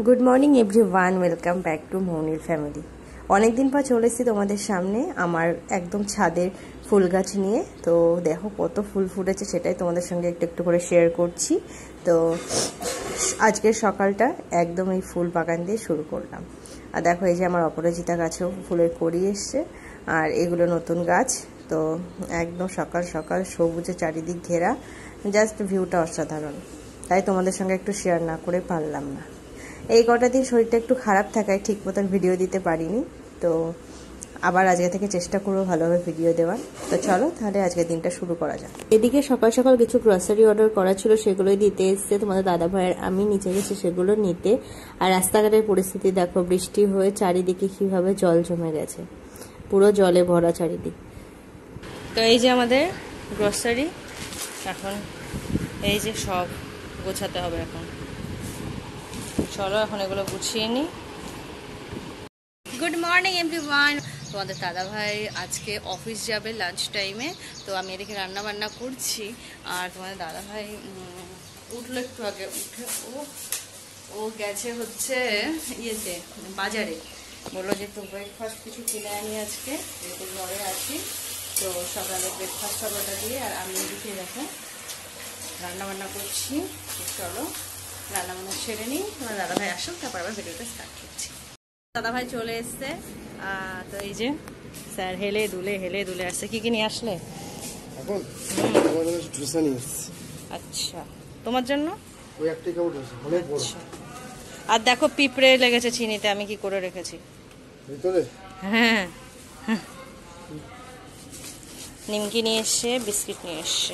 Good morning everyone, welcome back to মৌনির family. অনেকদিন পর চলে এসেছি তোমাদের সামনে আমার একদম ছাদের ফুল গাছ নিয়ে। তো দেখো কত ফুল ফুটেছে, সেটাই তোমাদের সঙ্গে একটু একটু করে শেয়ার করছি। তো আজকের সকালটা একদম এই ফুল বাগান দিয়ে শুরু করলাম। আর দেখো এই যে আমার অপরাজিতা গাছেও ফুলের কড়ি এসছে, আর এগুলো নতুন গাছ। তো একদম সকাল সকাল সবুজে চারিদিক ঘেরা, জাস্ট ভিউটা অসাধারণ। তাই তোমাদের সঙ্গে একটু শেয়ার না করে পারলাম না। এই কটা দিন শরীরটা একটু খারাপ থাকায় ঠিক মতন ভিডিও দিতে পারিনি। তো আবার আজকে থেকে চেষ্টা করবো ভালোভাবে ভিডিও দেওয়ার। তো চলো তাহলে আজকের দিনটা শুরু করা যাক। এদিকে সকাল সকাল কিছু গ্রসারি অর্ডার করা ছিল, সেগুলোই দিতে এসছে তোমাদের দাদা ভাইয়ের। আমি নিচে গেছি সেগুলো নিতে। আর রাস্তাঘাটের পরিস্থিতি দেখো, বৃষ্টি হয়ে চারিদিকে কিভাবে জল জমে গেছে, পুরো জলে ভরা চারিদিক। তো এই যে আমাদের গ্রসারি, এখন এই যে সব গোছাতে হবে। এখন চলো এখন এগুলো গুছিয়ে নিই। Good morning everyone. তোমাদের দাদাভাই আজকে অফিস যাবে লাঞ্চ টাইমে, তো আমি এদিকে রান্না বান্না করছি। আর তোমাদের দাদাভাই উঠলো একটু আগে, উঠে ও গেছে হচ্ছে ইয়েতে বাজারে। বললো যে একটু ব্রেকফাস্ট কিছু কিনে আনি আজকে, যেহেতু ঘরে আছি। তো সকালে ব্রেকফাস্ট ওটা দিয়ে, আর আমি এদিকে দেখো রান্না বান্না করছি। চলো রান্নাবান্না সেরে নিই, তোমার দাদাভাই আসুক, তারপর আবার ভিডিওটা স্টার্ট করছি। দাদাভাই চলে এসছে। তো এই যে স্যার হেলে দুলে আসছে। কি কি নিয়ে আসলে? আচ্ছা, তোমার জন্য? আর দেখো পিঁপড়ে লেগেছে চিনিতে, আমি কি করে রেখেছি। হ্যাঁ, নিমকি নিয়ে এসছে, বিস্কিট নিয়ে এসছে।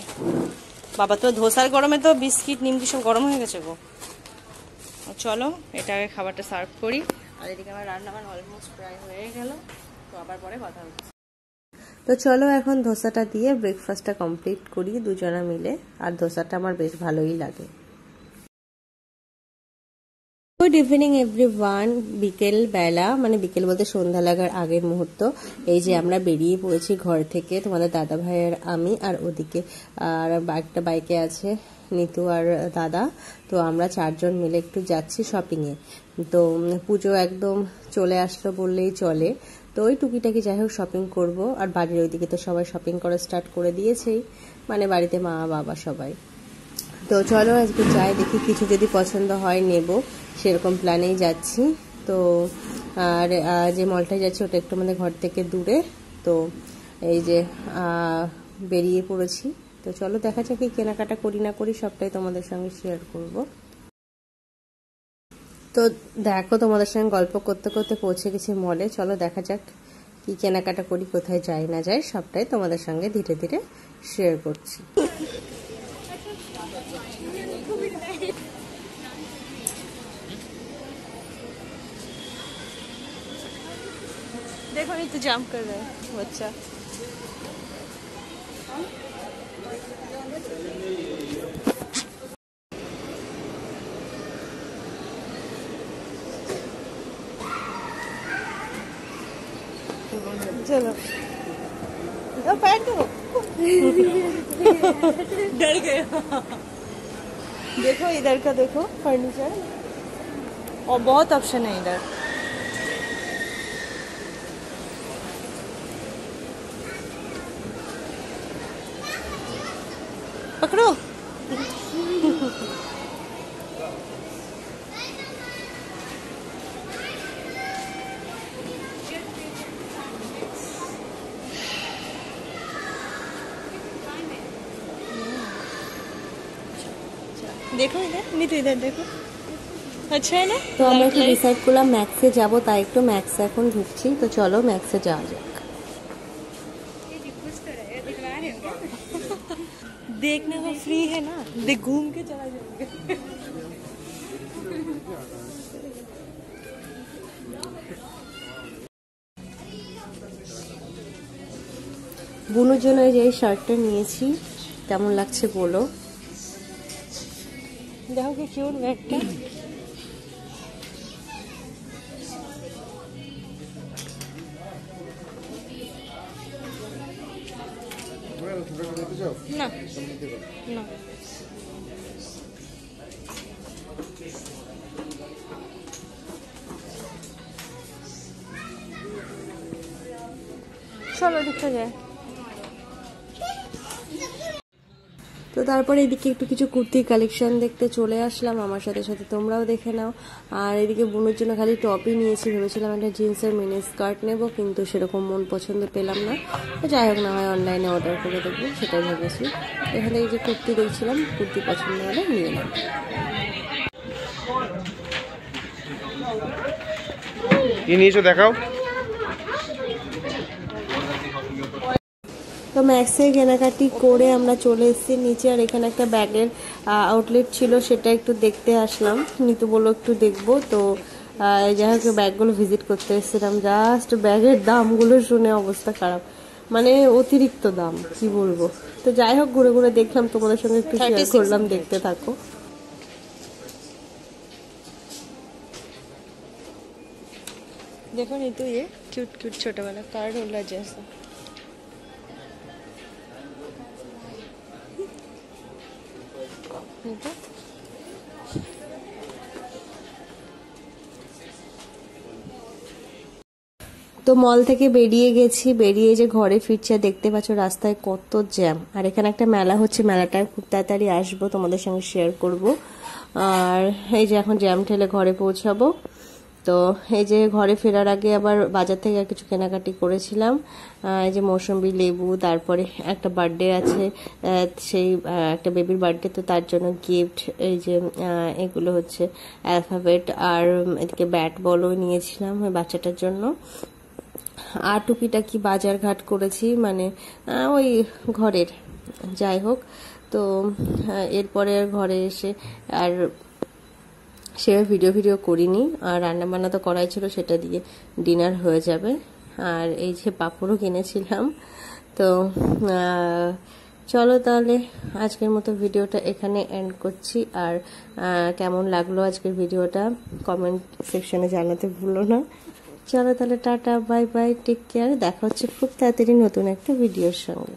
বাবা তো ধোসার গরমে তো বিস্কিট নিমকি সব গরম হয়ে গেছে গো। চলো এটাকে খাবারটা সার্ভ করি। আর এদিকে আমার রান্নাবান্না অলমোস্ট প্রায় হয়ে গেল, তো আবার পরে কথা হচ্ছে। তো চলো এখন ধোসাটা দিয়ে ব্রেকফাস্টটা কমপ্লিট করি দুজনা মিলে। আর ধোসাটা আমার বেশ ভালোই লাগে। Good evening everyone. বিকেল বেলা, মানে বিকেল বলতে সন্ধ্যা লাগার আগের মুহূর্ত। এই যে আমরা বেরিয়ে পড়েছি ঘর থেকে, তোমাদের দাদা ভাইয়ের আমি, আর ওদিকে আর একটা বাইকে আছে নিতু আর দাদা। তো আমরা চারজন মিলে একটু যাচ্ছি শপিংয়ে। তো পুজো একদম চলে আসলো বললেই চলে। তো ওই টুকিটাকি যাই হোক শপিং করব। আর বাড়ির ওইদিকে তো সবাই শপিং করা স্টার্ট করে দিয়েছেই, মানে বাড়িতে মা বাবা সবাই। তো চলো আজকে যাই, দেখি কিছু যদি পছন্দ হয় নেব, সেরকম প্ল্যানেই যাচ্ছি। তো আর যে মলটায় যাচ্ছি ওটা একটু আমাদের ঘর থেকে দূরে। তো এই যে বেরিয়ে পড়েছি। তো চলো দেখা যাক কি কেনাকাটা করি না করি, সবটাই তোমাদের সঙ্গে শেয়ার করব। তো দেখো তোমাদের সঙ্গে গল্প করতে করতে পৌঁছে গেছি মলে। চলো দেখা যাক কি কেনাকাটা করি, কোথায় যাই না যাই, সবটাই তোমাদের সঙ্গে ধীরে ধীরে শেয়ার করছি। देखो इंतजाम कर रहा है बच्चा। चलो पैर दो। डर गया। देखो इधर का, देखो फर्नीचर, और बहुत ऑप्शन है इधर। पकड़ो। देखो इधर, नहीं तो इधर देखो, अच्छा है ना। তো আমরা একটু ডিসাইড করলাম ম্যাক্সে যাব, তাই একটু ম্যাক্সে এখন ঢুকছি। তো চলো ম্যাক্সে যাওয়া যাক। देखने में फ्री है ना, देख घूम के चला जाएंगे। বুনুর জন্য এই যে শার্টটা নিয়েছি, কেমন লাগছে বলো। দেখো কি কিউট ব্যাগটা। না না চলো দেখতে যায়। তো তারপরে এদিকে একটু কিছু কুর্তির কালেকশন দেখতে চলে আসলাম, আমার সাথে সাথে তোমরাও দেখে নাও। আর এদিকে বোনের জন্য খালি টপই নিয়েছি, ভেবেছিলাম একটা জিন্সের মিনি স্কার্ট নেব, কিন্তু সেরকম মন পছন্দ পেলাম না। তো যাই হোক, না হয় অনলাইনে অর্ডার করে দেবো, সেটাই ভেবেছি। এখানে এই যে কুর্তি দেখছিলাম, কুর্তি পছন্দ হলে নিয়ে নেব। কি নিয়েছো দেখাও। তো ম্যাক্সে কেনাকাটি করে আমরা চলে এসেছি নিচে, আর এখানে একটা ব্যাগের আউটলেট ছিল, সেটা একটু দেখতে আসলাম। নিতু বললো একটু দেখবো, তো যাই হোক ব্যাগগুলো ভিজিট করতে এসেছিলাম। জাস্ট ব্যাগের দামগুলো শুনে অবস্থা খারাপ, মানে অতিরিক্ত দাম, কি বলবো। তো যাই হোক ঘুরে ঘুরে দেখলাম, তোমাদের সঙ্গে একটু শেয়ার করলাম, দেখতে থাকো। देखो नीतू, ये क्यूट क्यूट छोटा वाला कार्ड होल्डर जैसा। তো মল থেকে বেরিয়ে গেছি, বেরিয়ে যে ঘরে ফিরছে, দেখতে পাচ্ছ রাস্তায় কত জ্যাম। আর এখানে একটা মেলা হচ্ছে, মেলাটায় খুব তাড়াতাড়ি আসবো, তোমাদের সঙ্গে শেয়ার করব। আর এই যে এখন জ্যাম ঠেলে ঘরে পৌঁছাবো। তো এই যে ঘরে ফেরার আগে আবার বাজার থেকে আর কিছু কেনাকাটি করেছিলাম। এই যে মৌসুমী, লেবু, তারপরে একটা বার্থডে আছে, সেই একটা বেবির বার্থডে, তো তার জন্য গিফট। এই যে এগুলো হচ্ছে অ্যালফাবেট, আর এদিকে ব্যাট বলও নিয়েছিলাম ওই বাচ্চাটার জন্য। আর টুকিটাকি বাজার ঘাট করেছি, মানে ওই ঘরের। যাই হোক, তো এরপরে ঘরে এসে আর সেভাবে ভিডিও করিনি, আর রান্না বান্না তো করাই ছিল, সেটা দিয়ে ডিনার হয়ে যাবে। আর এই যে পাঁপড়ও কিনেছিলাম। তো চলো তাহলে আজকের মতো ভিডিওটা এখানে এন্ড করছি। আর কেমন লাগলো আজকের ভিডিওটা কমেন্ট সেকশনে জানাতে ভুলো না। চলো তাহলে tata, bye bye, take care. দেখা হচ্ছে খুব তাড়াতাড়ি নতুন একটা ভিডিওর সঙ্গে।